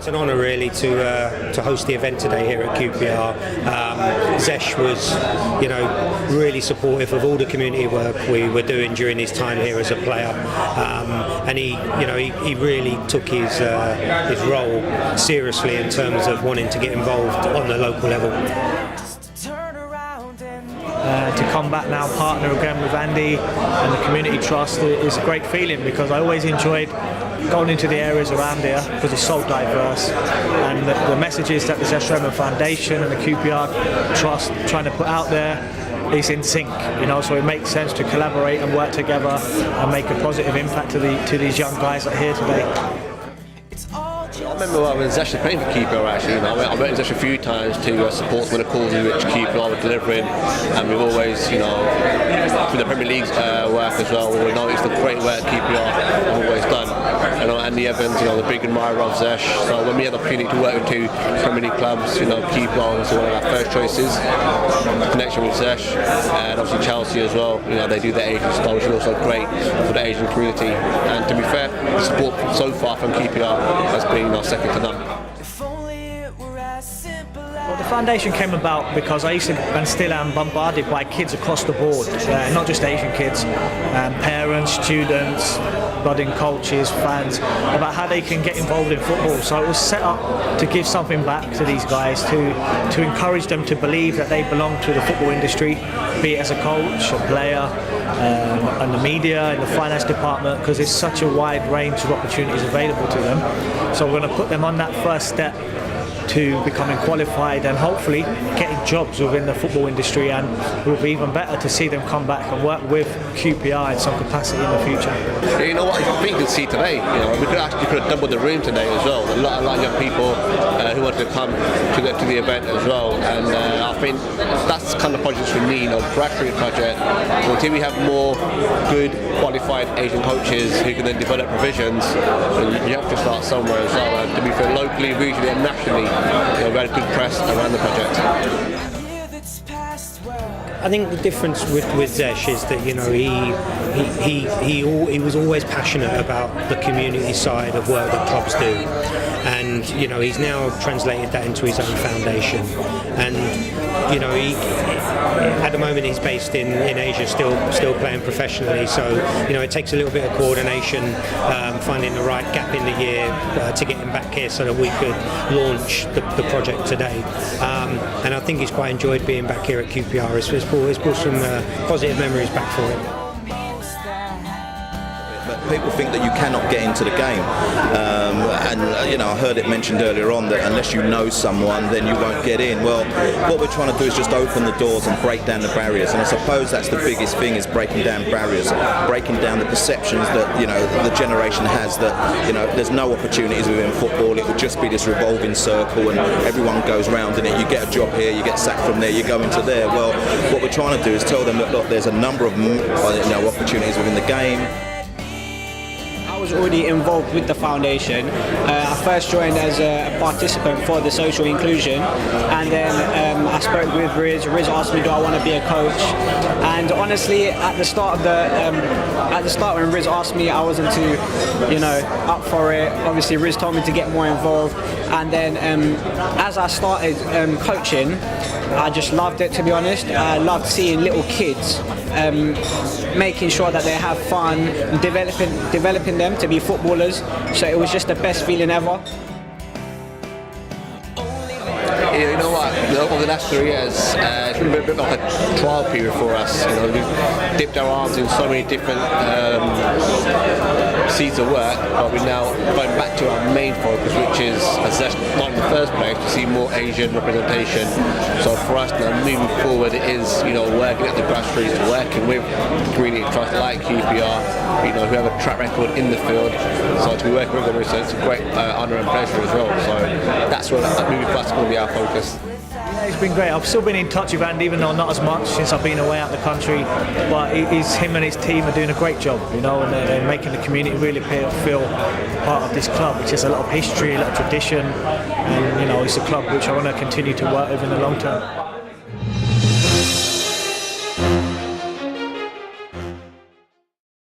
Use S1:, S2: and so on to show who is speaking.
S1: an honour really to host the event today here at QPR. Zesh was, really supportive of all the community work we were doing during his time here as a player, and he really took his role seriously in terms of wanting to get involved on the local level.
S2: To come back now, partner again with Andy and the Community Trust is a great feeling, because I always enjoyed going into the areas around here because it's so diverse, and the messages that the Zesh Rehman Foundation and the QPR Trust trying to put out there is in sync, so it makes sense to collaborate and work together and make a positive impact to these young guys that are here today.
S3: I remember when Zesh was playing for QPR, actually, I met Zesh a few times to support some of the causes which QPR were delivering, and we've always, through the Premier League's work as well, we noticed the great work QPR have always done. Andy Evans, the big admirer of Zesh. So when we had the opportunity to work with two Premier League clubs, QPR was one of our first choices. The connection with Zesh, and obviously Chelsea as well. They do the Asian style, which is also great for the Asian community. And to be fair, the support so far from QPR has been second to none.
S2: Well, the foundation came about because I used to, and still am, bombarded by kids across the board, not just Asian kids, parents, students, budding coaches, fans, about how they can get involved in football. So it was set up to give something back to these guys, to encourage them to believe that they belong to the football industry, be it as a coach, a player, and the media, in the finance department, because there's such a wide range of opportunities available to them. So we're going to put them on that first step to becoming qualified and hopefully getting jobs within the football industry, and it will be even better to see them come back and work with QPR in some capacity in the future.
S3: Yeah, what I think you can see today, we could have doubled the room today as well. A lot of young people who wanted to come to the event as well, and I think that's the kind of projects we need, a grassroots project. Until we have more good qualified Asian coaches who can then develop provisions, you have to start somewhere as well. And to be fair, locally, regionally and nationally, we had a good press around the project.
S1: I think the difference with Zesh is that he was always passionate about the community side of work that clubs do, and he's now translated that into his own foundation, and he at the moment he's based in Asia, still playing professionally, so it takes a little bit of coordination, finding the right gap in the year to get him back here so that we could launch the project today, and I think he's quite enjoyed being back here at QPR. It's brought some positive memories back for him.
S4: People think that you cannot get into the game, and I heard it mentioned earlier on that unless you know someone, then you won't get in. Well, what we're trying to do is just open the doors and break down the barriers, and I suppose that's the biggest thing, is breaking down barriers, breaking down the perceptions that the generation has that there's no opportunities within football. It would just be this revolving circle, and everyone goes round in it. You get a job here, you get sacked from there, you go into there. Well, what we're trying to do is tell them that look, there's a number of opportunities within the game.
S5: I was already involved with the foundation. I first joined as a participant for the social inclusion, and then I spoke with Riz. Riz asked me, do I want to be a coach? And honestly, at the start when Riz asked me, I wasn't too, up for it. Obviously, Riz told me to get more involved, and then as I started coaching, I just loved it, to be honest. I loved seeing little kids, making sure that they have fun, developing them to be footballers. So it was just the best feeling ever.
S3: You know what? Over the last 3 years, it's been a bit like a trial period for us. We've dipped our arms in so many different seeds of work, but we're now going back to our main focus, which is, as that's not in the first place, to see more Asian representation. So for us now, moving forward, it is working at the grassroots, working with community trusts like QPR, who have a track record in the field. So to be working with them, it's a great honour and pleasure as well. So that's what moving forward is going to be our focus.
S2: Yeah, it's been great. I've still been in touch with Andy, even though not as much since I've been away out the country. But him and his team are doing a great job, and they're making the community really feel part of this club, which has a lot of history, a lot of tradition, and it's a club which I want to continue to work with in the long term.